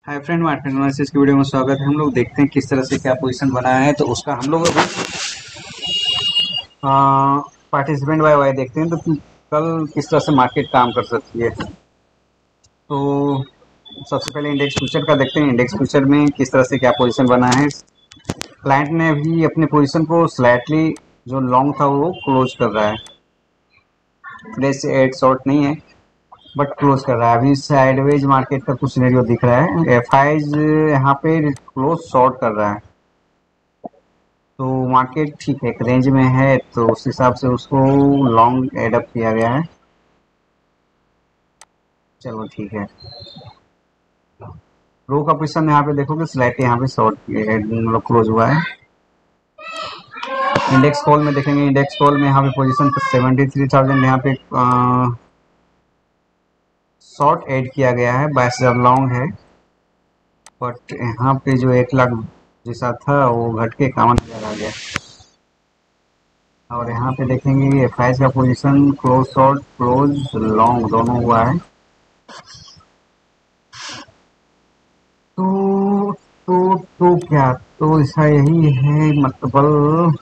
Hi friend, market analysis की video में स्वागत है। हम लोग देखते हैं किस तरह से क्या पोजीशन बनाया है, तो उसका हम लोग पार्टिसिपेंट बाय वाई देखते हैं तो कल किस तरह से मार्केट काम कर सकती है। तो सबसे पहले इंडेक्स फ्यूचर का देखते हैं। इंडेक्स फ्यूचर में किस तरह से क्या पोजीशन बना है। क्लाइंट ने अभी अपने पोजीशन को स्लाइटली जो लॉन्ग था वो क्लोज कर रहा है। फ्रेश एड शॉर्ट नहीं है बट क्लोज कर रहा है। अभी साइडवेज मार्केट का कुछ सिनेरियो दिख रहा है। एफ आईज यहाँ पे क्लोज शॉर्ट कर रहा है, तो मार्केट ठीक है, एक रेंज में है, तो उस हिसाब से उसको लॉन्ग एडअप किया गया है। चलो ठीक है। रो का पोजिशन यहाँ पे देखोगे स्लाइटली यहाँ पे शॉर्ट मतलब क्लोज हुआ है। इंडेक्स कॉल में देखेंगे, इंडेक्स कॉल में यहाँ पे पोजीशन पर 73,000 यहाँ पे शॉर्ट ऐड किया गया है। 22,000 लॉन्ग है, बट यहाँ पे जो 1 लाख जैसा था वो घट के 51,000 आ गया। और यहाँ पे देखेंगे एफ आई का position close short close long दोनों हुआ है। तो तो क्या, तो ऐसा यही है मतलब।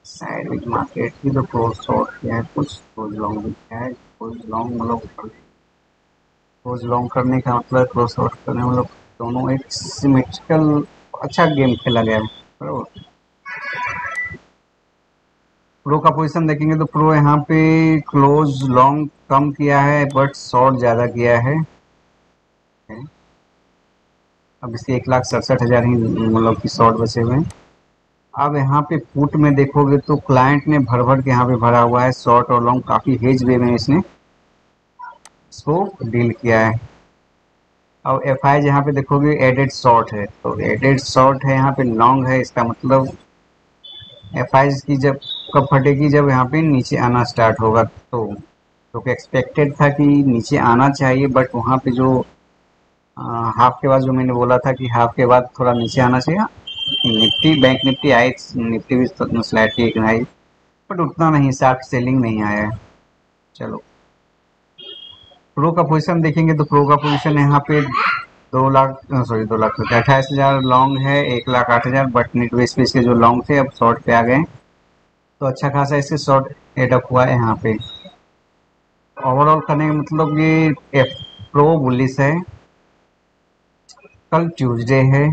साइड विच मार्केट की तो क्लोज शॉर्ट किया है, कुछ क्लोज लॉन्ग भी किया है। क्लोज लॉन्ग मतलब क्लोज लॉन्ग करने का मतलब क्लोज शॉर्ट करने मतलब दोनों एक सिमेट्रिकल अच्छा गेम खेला गया है। बराबर। प्रो का पोजीशन देखेंगे तो प्रो यहाँ पे क्लोज लॉन्ग कम किया है बट शॉर्ट ज्यादा किया है। अब इसके 1,67,000 ही मतलब कि शॉर्ट बचे हुए हैं। अब यहाँ पे पुट में देखोगे तो क्लाइंट ने भर भर के यहाँ पे भरा हुआ है। शॉर्ट और लॉन्ग काफी हेज वे में इसने इसको डील किया है। अब एफ आई यहाँ पे देखोगे एडेड शॉर्ट है, तो एडेड शॉर्ट है यहाँ पे लॉन्ग है। इसका मतलब एफ आई की जब कब फटेगी, जब यहाँ पे नीचे आना स्टार्ट होगा। तो एक्सपेक्टेड था कि नीचे आना चाहिए, बट वहाँ पे जो हाफ के बाद जो मैंने बोला था कि हाफ के बाद थोड़ा नीचे आना चाहिए। निफ्टी बैंक निफ्टी आई, निफ्टी भी स्लाइटली आई, बट उतना नहीं, शार्प सेलिंग नहीं आया है। चलो, प्रो का पोजीशन देखेंगे तो प्रो का पोजीशन यहाँ पे 2 लाख, सॉरी 2 लाख 28,000 लॉन्ग है, 1,08,000, बट नेट बेस पे इसके जो लॉन्ग थे अब शॉर्ट पे आ गए, तो अच्छा खासा इससे शॉर्ट एडअप हुआ है यहाँ पे। ओवरऑल करने का मतलब ये एफ प्रो बुलिस है। कल ट्यूसडे है।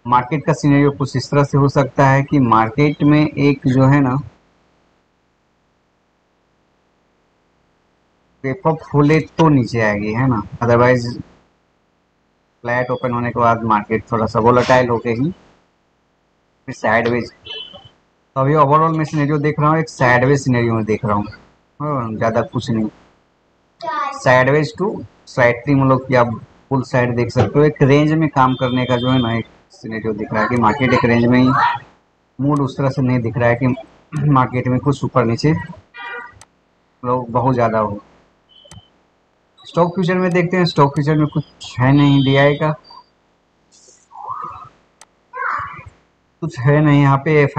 मार्केट का सिनेरियो कुछ इस तरह से हो सकता है कि मार्केट में एक जो है ना पेपर फूले तो नीचे आएगी, है ना, अदरवाइज फ्लैट ओपन होने के बाद मार्केट थोड़ा सा वोलेटाइल होके ही फिर साइडवेज। तो अभी ओवरऑल मैं सिनेरियो देख रहा हूँ, एक साइडवेज सिनेरियो में देख रहा हूँ। ज़्यादा कुछ नहीं, साइडवेज टू स्लाइटली मतलब कि आप फुल साइड देख सकते हो। एक रेंज में काम करने का जो है ना एक सिनेरियो दिख रहा है कि मार्केट एक रेंज में ही, मूड उस तरह से नहीं दिख रहा है कि मार्केट में कुछ ऊपर नीचे लोग बहुत ज़्यादा हो। स्टॉक फ्यूचर में देखते हैं, स्टॉक फ्यूचर में कुछ है नहीं, डीआई का कुछ है नहीं। यहाँ पे एफ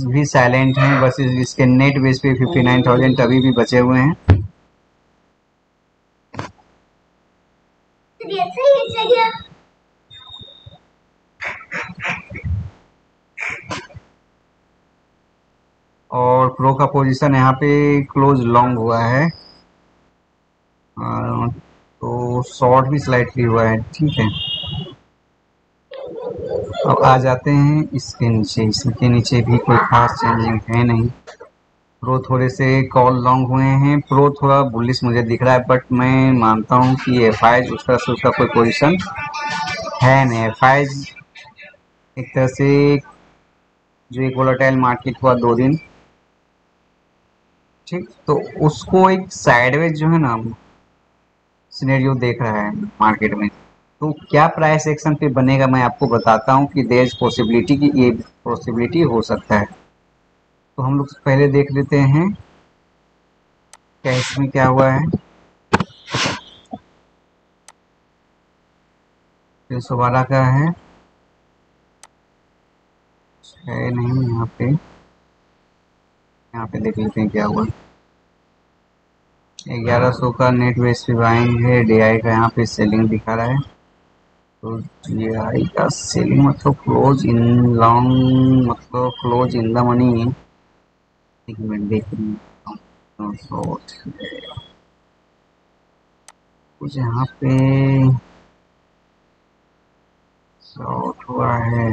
भी साइलेंट हैं, बस इसके नेट बेस पे 59,000 अभी भी बचे हुए हैं। और प्रो का पोजीशन यहाँ पे क्लोज लॉन्ग हुआ है, तो शॉर्ट भी स्लाइटली हुआ है। ठीक है, अब आ जाते हैं इसके नीचे। इसके नीचे भी कोई खास चेंजिंग है नहीं। प्रो थोड़े से कॉल लॉन्ग हुए हैं, प्रो थोड़ा बुलिश मुझे दिख रहा है, बट मैं मानता हूँ कि एफ आई उस तरह से उसका कोई पोजीशन है नहीं। एफ आई एक तरह से जो एक वोलेटाइल मार्केट हुआ 2 दिन, ठीक, तो उसको एक साइडवेज जो है ना सिनेरियो देख रहा है मार्केट में। तो क्या प्राइस एक्शन पे बनेगा मैं आपको बताता हूँ कि देयर इज पॉसिबिलिटी की ये पॉसिबिलिटी हो सकता है। तो हम लोग पहले देख लेते हैं क्या इसमें क्या हुआ है। 312 का है नहीं यहाँ पे। यहाँ पे देख लेते हैं क्या हुआ। 1100 का नेट बेस पे बाइंग है। DI का यहाँ पे सेलिंग दिखा रहा है। तो DI का सेलिंग मतलब क्लोज इन लॉन्ग, मतलब क्लोज इन द मनी। एक मिनट देख रही हूँ। कुछ यहाँ पे शॉर्ट हुआ है।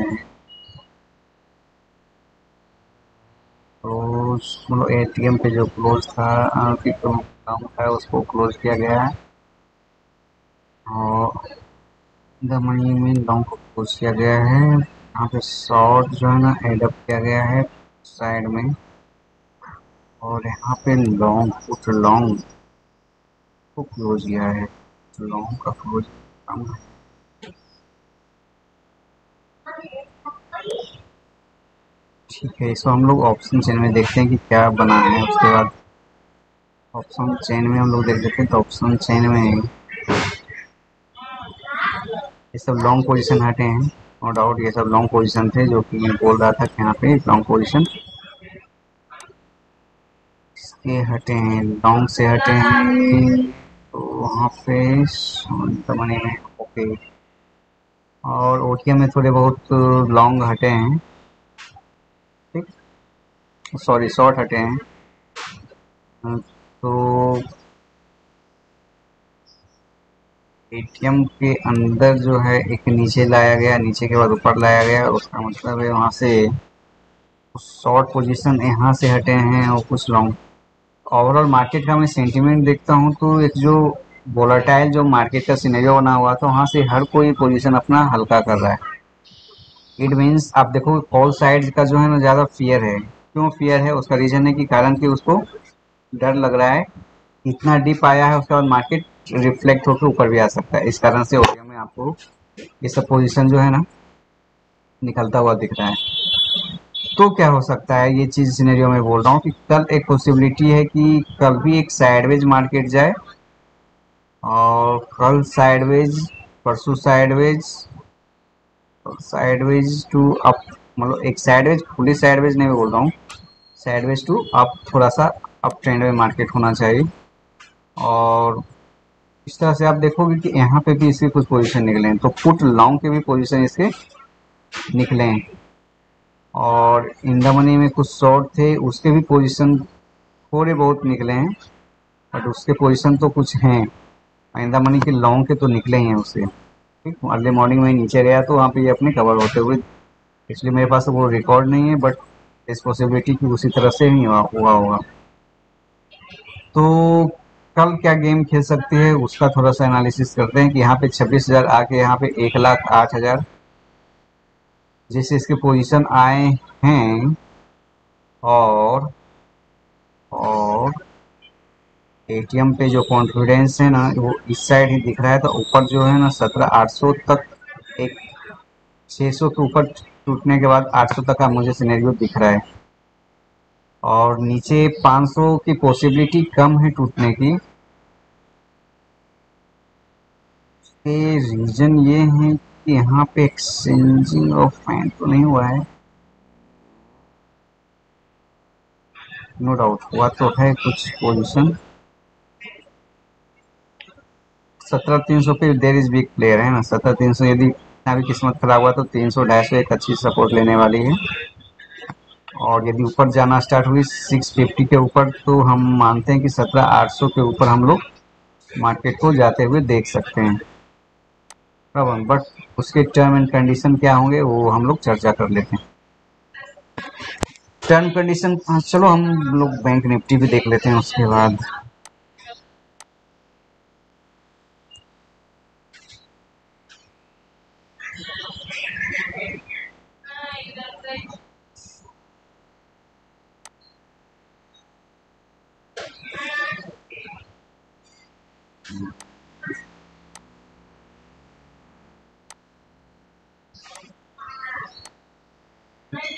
क्लोज मतलब ATM पे जो क्लोज था, कि कम था उसको क्लोज किया गया है। और द मनी में लॉन्ग को क्लोज किया गया है। यहाँ पे शॉर्ट जो है ना एडअप किया गया है साइड में। और यहाँ पे लॉन्ग, कुछ लॉन्ग को क्लोज किया है। लॉन्ग का क्लोज कम है। ठीक है, इसको हम लोग ऑप्शन चेन में देखते हैं कि क्या बना है। उसके बाद ऑप्शन चेन में हम लोग देख लेते हैं। तो ऑप्शन चेन में ये सब लॉन्ग पोजीशन हटे हैं। नो डाउट ये सब लॉन्ग पोजीशन थे, जो कि मैं बोल रहा था कि यहाँ पे लॉन्ग पोजीशन इसके हटे हैं, लॉन्ग से हटे हैं। तो वहाँ पे मनी में ओके। और OTM में थोड़े बहुत लॉन्ग हटे हैं। ठीक, सॉरी शॉर्ट हटे हैं। तो ATM के अंदर जो है एक नीचे लाया गया, नीचे के बाद ऊपर लाया गया। उसका मतलब है वहाँ से शॉर्ट पोजीशन यहाँ से हटे हैं और कुछ लॉन्ग। ओवरऑल मार्केट का मैं सेंटीमेंट देखता हूँ तो एक जो वोलेटाइल जो मार्केट का सिनेरियो बना हुआ था, वहाँ से हर कोई पोजीशन अपना हल्का कर रहा है। इट मीन्स आप देखो ऑल साइड्स का जो है ना ज़्यादा फियर है। क्यों फियर है? उसका रीजन है कि कारण कि उसको डर लग रहा है इतना डीप आया है, उसके बाद मार्केट रिफ्लेक्ट होकर ऊपर भी आ सकता है। इस कारण से OTM में आपको ये सब पोजीशन जो है ना निकलता हुआ दिख रहा है। तो क्या हो सकता है, ये चीज़ सिनेरियो में बोल रहा हूँ कि कल एक पॉसिबिलिटी है कि कल भी एक साइडवेज मार्केट जाए, और कल साइडवेज, परसों साइडवेज, साइडवेज टू अप। मतलब एक साइडवेज, फुली साइडवेज नहीं मैं बोल रहा हूँ, साइडवेज टू अप, थोड़ा सा अप ट्रेंड में मार्केट होना चाहिए। और इस तरह से आप देखोगे कि यहाँ पे भी इसके कुछ पोजीशन निकले हैं, तो पुट लॉन्ग के भी पोजीशन इसके निकले हैं। और इन द मनी में कुछ शॉर्ट थे, उसके भी पोजीशन थोड़े बहुत निकले हैं, बट उसके पोजीशन तो कुछ हैं। इन द मनी के लॉन्ग के तो निकले ही हैं उससे। ठीक, अर्ली मॉर्निंग में नीचे गया तो वहाँ पे ये अपने कवर होते हुए, इसलिए मेरे पास वो रिकॉर्ड नहीं है, बट इस पॉसिबिलिटी की उसी तरह से ही हुआ होगा। तो कल क्या गेम खेल सकती है उसका थोड़ा सा एनालिसिस करते हैं कि यहाँ पे 26,000 आके यहाँ पे 1,08,000 जैसे इसके पोजीशन आए हैं। और ATM पे जो कॉन्फिडेंस है ना वो इस साइड ही दिख रहा है। तो ऊपर जो है ना 17,800 तक, एक 600 के ऊपर टूटने के बाद 800 तक का मुझे सिनेरियो दिख रहा है। और नीचे 500 की पॉसिबिलिटी कम है टूटने की। के रीजन ये है कि यहाँ पे एक्सचेंजिंग ऑफ फैन तो नहीं हुआ है। नो डाउट हुआ तो है कुछ पोजीशन। 17,300 पे देर इज बिग प्लेयर है ना। 17,300 यदि इतना भी किस्मत खराब हुआ तो 300, 250 एक अच्छी सपोर्ट लेने वाली है। और यदि ऊपर जाना स्टार्ट हुई 650 के ऊपर, तो हम मानते हैं कि 17,800 के ऊपर हम लोग मार्केट को जाते हुए देख सकते हैं। बट उसके टर्म एंड कंडीशन क्या होंगे वो हम लोग चर्चा कर लेते हैं। टर्म कंडीशन, चलो हम लोग बैंक निफ्टी भी देख लेते हैं उसके बाद।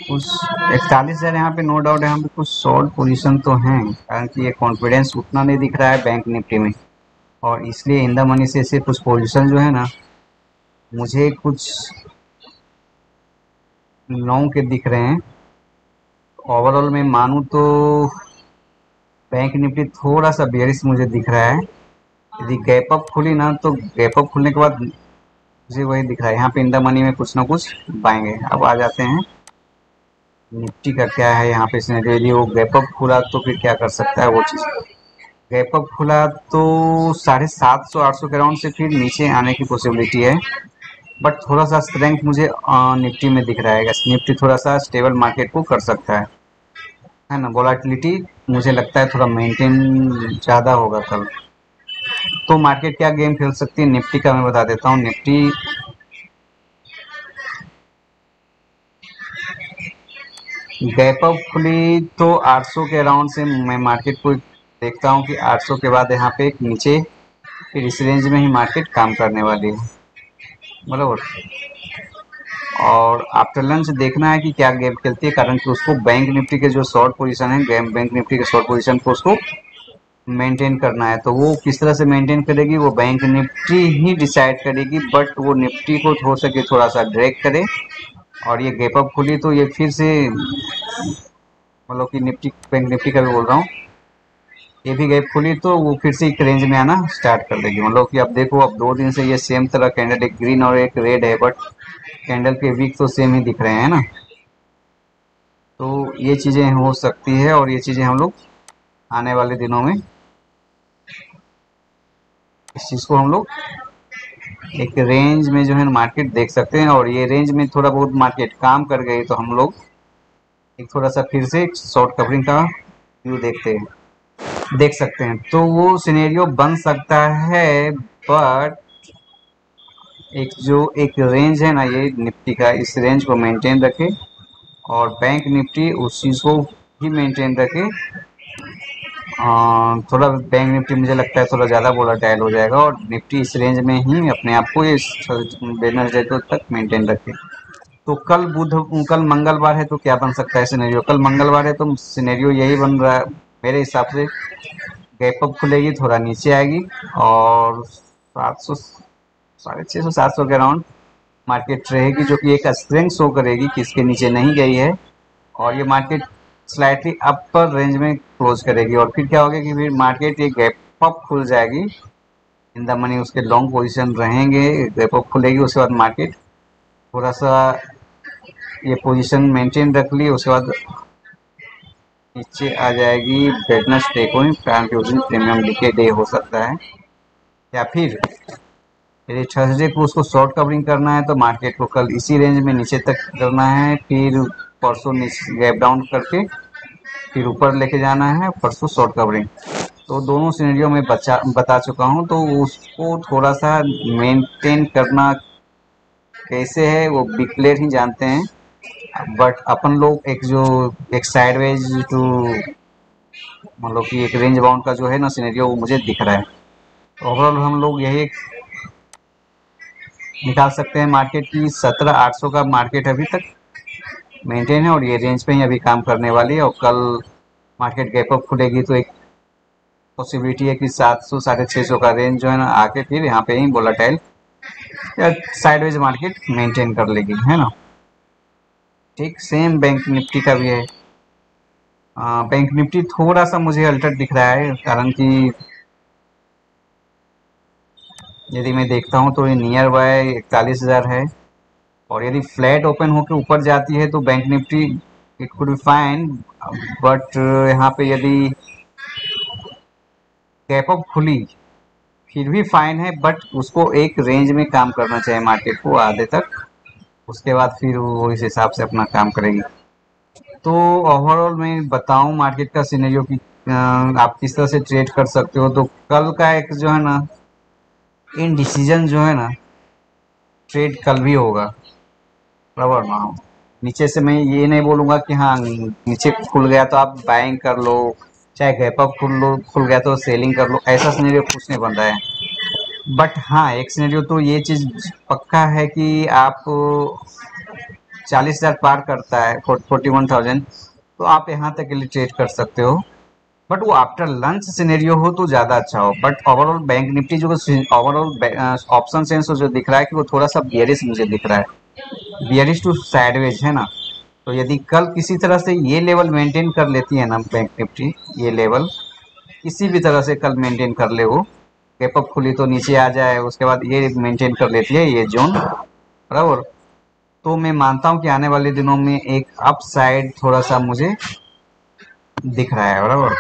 कुछ 41,000 यहाँ पे नो डाउट यहाँ पे कुछ शॉर्ट पोजीशन तो हैं, कारण कि ये कॉन्फिडेंस उतना नहीं दिख रहा है बैंक निफ्टी में। और इसलिए इन द मनी से कुछ पोजीशन जो है ना मुझे कुछ लॉन्ग के दिख रहे हैं। ओवरऑल में मानूं तो बैंक निफ्टी थोड़ा सा बेयरिश मुझे दिख रहा है। यदि गैप अप खुली ना तो गैप अप खुलने के बाद मुझे वही दिख रहा है, यहाँ पे इन द मनी में कुछ ना कुछ पाएंगे। अब आ जाते हैं निफ्टी का क्या है यहाँ पे सिनेरियो। यदि वो गैप अप खुला तो फिर क्या कर सकता है वो चीज़। गैप अप खुला तो 750 800 के राउंड से फिर नीचे आने की पॉसिबिलिटी है, बट थोड़ा सा स्ट्रेंथ मुझे निफ्टी में दिख रहा है। निफ्टी थोड़ा सा स्टेबल मार्केट को कर सकता है ना। वोलाटिलिटी मुझे लगता है थोड़ा मेंटेन ज़्यादा होगा कल। तो मार्केट क्या गेम खेल सकती है निफ्टी का मैं बता देता हूँ। निफ्टी गैप अप खुली तो 800 के अराउंड से मैं मार्केट को देखता हूँ कि 800 के बाद यहाँ पे एक नीचे फिर इस रेंज में ही मार्केट काम करने वाली है, बराबर। और आफ्टर लंच देखना है कि क्या गेम खेलती है, कारण कि उसको बैंक निफ्टी के जो शॉर्ट पोजीशन है, बैंक निफ्टी के शॉर्ट पोजीशन को उसको मेंटेन करना है। तो वो किस तरह से मेंटेन करेगी वो बैंक निफ्टी ही डिसाइड करेगी, बट वो निफ्टी को हो सके थोड़ा सा ड्रैग करे। और ये गैप अप खुली तो ये फिर से मतलब कि निफ्टी बैंक निफ्टी का भी बोल रहा हूँ, ये भी गैप खुली तो वो फिर से एक रेंज में आना स्टार्ट कर देगी। मतलब कि अब देखो, अब 2 दिन से ये सेम तरह कैंडल, एक ग्रीन और एक रेड है, बट कैंडल के वीक तो सेम ही दिख रहे हैं ना। तो ये चीज़ें हो सकती है और ये चीज़ें हम लोग आने वाले दिनों में इस चीज़ को हम लोग एक रेंज में जो है मार्केट देख सकते हैं। और ये रेंज में थोड़ा बहुत मार्केट काम कर गई तो हम लोग एक थोड़ा सा फिर से शॉर्ट कवरिंग का व्यू देख सकते हैं। तो वो सिनेरियो बन सकता है, बट एक रेंज है ना ये निफ्टी का, इस रेंज को मेंटेन रखे और बैंक निफ्टी उस चीज़ को ही मेंटेन रखे। थोड़ा बैंक निफ्टी मुझे लगता है थोड़ा ज़्यादा वोलेटाइल हो जाएगा और निफ्टी इस रेंज में ही अपने आप को इस वेडनेसडे तक मेंटेन रखे। तो कल मंगलवार है तो क्या बन सकता है सिनेरियो। कल मंगलवार है तो सिनेरियो यही बन रहा है मेरे हिसाब से। गैप अप खुलेगी, थोड़ा नीचे आएगी और 700 650 700 के अराउंड मार्केट रहेगी, जो कि एक स्ट्रेंथ शो करेगी कि इसके नीचे नहीं गई है। और ये मार्केट स्लाइटली अपर रेंज में क्लोज करेगी और फिर क्या होगा कि फिर मार्केट ये गैप अप खुल जाएगी। इन द मनी उसके लॉन्ग पोजीशन रहेंगे, गैप अप खुलेगी, उसके बाद मार्केट थोड़ा सा ये पोजीशन मेंटेन रख ली, उसके बाद नीचे आ जाएगी। वेडनेसडे को कारण कि उस दिन प्रीमियम डीके डे हो सकता है, या फिर यदि थर्सडे को उसको शॉर्ट कवरिंग करना है तो मार्केट को कल इसी रेंज में नीचे तक करना है, फिर परसों गैप डाउन करके फिर ऊपर लेके जाना है, परसों शॉर्ट कवरिंग। तो दोनों सिनेरियो में बता चुका हूँ। तो उसको थोड़ा सा मेंटेन करना कैसे है वो बिग प्लेयर ही जानते हैं, बट अपन लोग एक साइडवेज टू मतलब कि एक रेंज बाउंड का जो है ना सिनेरियो वो मुझे दिख रहा है। ओवरऑल हम लोग यही निकाल सकते हैं मार्केट की 17,800 का मार्केट अभी तक मेंटेन है और ये रेंज पे ही अभी काम करने वाली है। और कल मार्केट गैप अप खुलेगी तो एक पॉसिबिलिटी है कि 700 650 का रेंज जो है ना आके फिर यहाँ पे ही वोलेटाइल या साइडवेज मार्केट मेंटेन कर लेगी, है ना। ठीक सेम बैंक निफ्टी का भी है। बैंक निफ्टी थोड़ा सा मुझे अल्टर दिख रहा है, कारण कि यदि मैं देखता हूँ तो ये नियर बाय 41,000 है। और यदि फ्लैट ओपन होकर ऊपर जाती है तो bank Nifty it could be fine, but यहाँ पे यदि गैप अप खुली फिर भी फाइन है, बट उसको एक रेंज में काम करना चाहिए मार्केट को आधे तक, उसके बाद फिर वो इस हिसाब से अपना काम करेगी। तो ओवरऑल मैं बताऊं मार्केट का सिनेरियो कि आप किस तरह से ट्रेड कर सकते हो। तो कल का एक जो है ना इन डिसीजन जो है ना ट्रेड कल भी होगा, बराबर ना। नीचे से मैं ये नहीं बोलूँगा कि हाँ नीचे खुल गया तो आप बाइंग कर लो, चाहे गैप अप खुल गया तो सेलिंग कर लो, ऐसा सिनेरियो कुछ नहीं बन रहा है। बट हाँ एक सिनेरियो तो ये चीज़ पक्का है कि आप 40,000 पार करता है 41,000 तो आप यहाँ तक के लिए ट्रेड कर सकते हो। बट वो आफ्टर लंच सिनेरियो हो तो ज़्यादा अच्छा हो। बट ओवरऑल बैंक निफ्टी जो ओवरऑल ऑप्शन सेंस जो दिख रहा है कि वो थोड़ा सा बियरिश मुझे दिख रहा है, बियरिश टू साइडवेज है ना। तो यदि कल किसी तरह से ये लेवल मेंटेन कर लेती है ना बैंक निफ्टी, ये लेवल किसी भी तरह से कल मेंटेन कर ले, वो गैप अप खुली तो नीचे आ जाए, उसके बाद ये मेंटेन कर लेती है ये जोन बराबर, तो मैं मानता हूँ कि आने वाले दिनों में एक अप साइड थोड़ा सा मुझे दिख रहा है बराबर।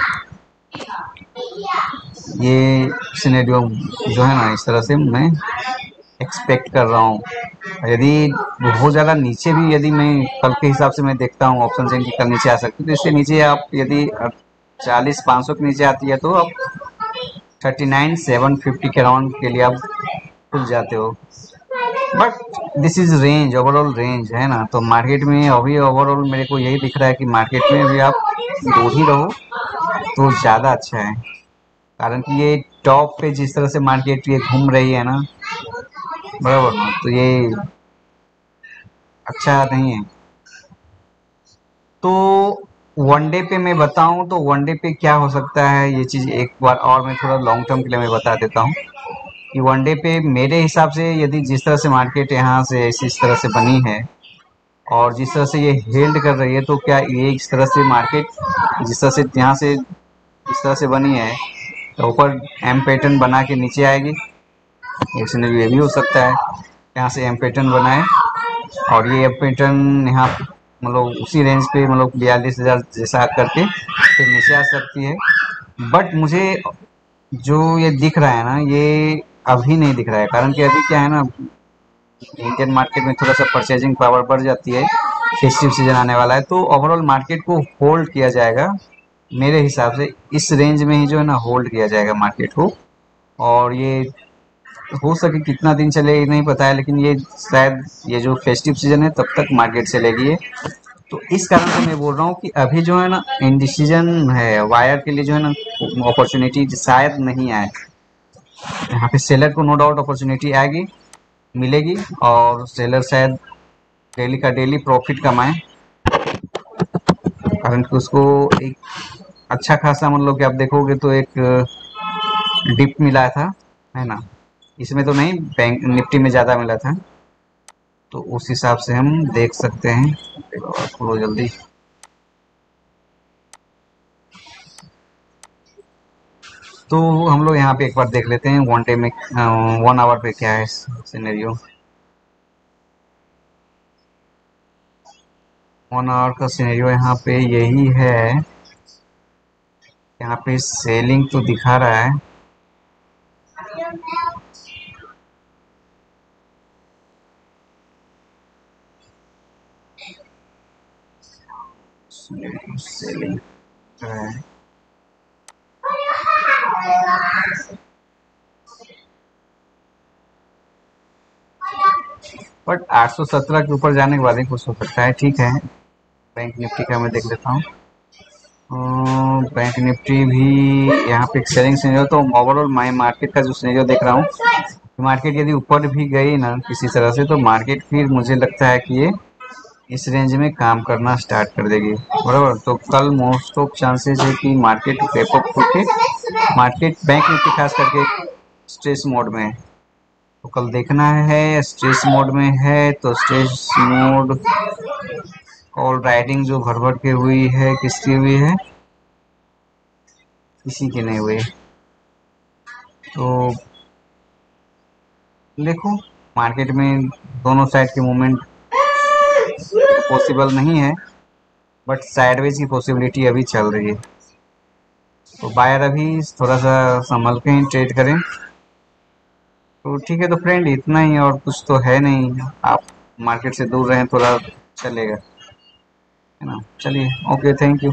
ये सिनेरियो जो है ना, इस तरह से मैं एक्सपेक्ट कर रहा हूँ। यदि बहुत ज़्यादा नीचे भी यदि मैं कल के हिसाब से मैं देखता हूँ ऑप्शन से कि कल नीचे आ सकती है, तो इससे नीचे आप यदि 40-500 के नीचे आती है तो आप 39,750 के राउंड के लिए आप खुल जाते हो। But this is range, overall range है ना, तो मार्केट में अभी ओवरऑल मेरे को यही दिख रहा है कि मार्केट में अभी आप दूर ही रहो तो ज़्यादा अच्छा है, कारण कि ये टॉप पे जिस तरह से मार्केट ये घूम रही है ना बराबर ना, तो ये अच्छा नहीं है। तो वनडे पे मैं बताऊं तो वनडे पे क्या हो सकता है, ये चीज़ एक बार और मैं थोड़ा लॉन्ग टर्म के लिए मैं बता देता हूँ कि वनडे पे मेरे हिसाब से यदि जिस तरह से मार्केट यहाँ से इस तरह से बनी है और जिस तरह से ये हेल्ड कर रही है, तो क्या ये इस तरह से मार्केट जिस तरह से यहाँ से इस तरह से बनी है तो ऊपर एम पैटर्न बना के नीचे आएगी, एक सिनेरियो ये भी हो सकता है यहाँ से एम पैटर्न बनाए और ये एम पैटर्न यहाँ मतलब उसी रेंज पे मतलब 42,000 जैसा करके फिर नीचे आ सकती है। बट मुझे जो ये दिख रहा है ना, ये अभी नहीं दिख रहा है, कारण कि अभी क्या है ना, इंडियन मार्केट में थोड़ा सा परचेजिंग पावर बढ़ जाती है, फेस्टिव सीजन आने वाला है, तो ओवरऑल मार्केट को होल्ड किया जाएगा मेरे हिसाब से, इस रेंज में ही जो है ना होल्ड किया जाएगा मार्केट को। और ये हो सके कितना दिन चले नहीं पता है, लेकिन ये शायद ये जो फेस्टिव सीजन है तब तक मार्केट चलेगी ये। तो इस कारण से मैं बोल रहा हूँ कि अभी जो है ना इंडिसीजन है, वायर के लिए जो है ना अपॉर्चुनिटी शायद नहीं आए, यहाँ पे सेलर को नो डाउट अपॉर्चुनिटी आएगी, मिलेगी, और सेलर शायद डेली का डेली प्रॉफिट कमाए, कारण कि उसको एक अच्छा खासा मतलब कि आप देखोगे तो एक डिप मिला था, है ना, इसमें तो नहीं, बैंक निफ्टी में ज़्यादा मिला था, तो उस हिसाब से हम देख सकते हैं। खोलो जल्दी। तो हम लोग यहाँ पे एक बार देख लेते हैं वन डे में 1 आवर पे क्या है सिनेरियो। 1 आवर का सिनेरियो यहाँ पे यही है, यहाँ पे सेलिंग तो दिखा रहा है, सेलिंग है, बट 817 के ऊपर जाने के बाद ही कुछ हो सकता है। ठीक है, बैंक निफ्टी का मैं देख लेता हूँ। बैंक निफ्टी भी यहाँ पे एक सेलिंग सिनेरियो, तो ओवरऑल मैं मार्केट का जो सिनेरियो देख रहा हूँ, मार्केट यदि ऊपर भी गई ना किसी तरह से, तो मार्केट फिर मुझे लगता है कि ये इस रेंज में काम करना स्टार्ट कर देगी बराबर। तो कल मोस्ट ऑफ चांसेस है कि मार्केट गैप अप होके मार्केट बैंक निफ्टी खास करके स्ट्रेस मोड में है, तो कल देखना है स्ट्रेस मोड में है तो स्ट्रेस मोड कॉल राइडिंग जो भर भर के हुई है किसकी हुई है, किसी की नहीं हुई। तो देखो मार्केट में दोनों साइड के मूवमेंट पॉसिबल नहीं है, बट साइडवेज की पॉसिबिलिटी अभी चल रही है, तो बायर अभी थोड़ा सा संभल के ही ट्रेड करें। तो ठीक है, तो फ्रेंड इतना ही, और कुछ तो है नहीं, आप मार्केट से दूर रहें थोड़ा चलेगा, है ना। चलिए, ओके, थैंक यू।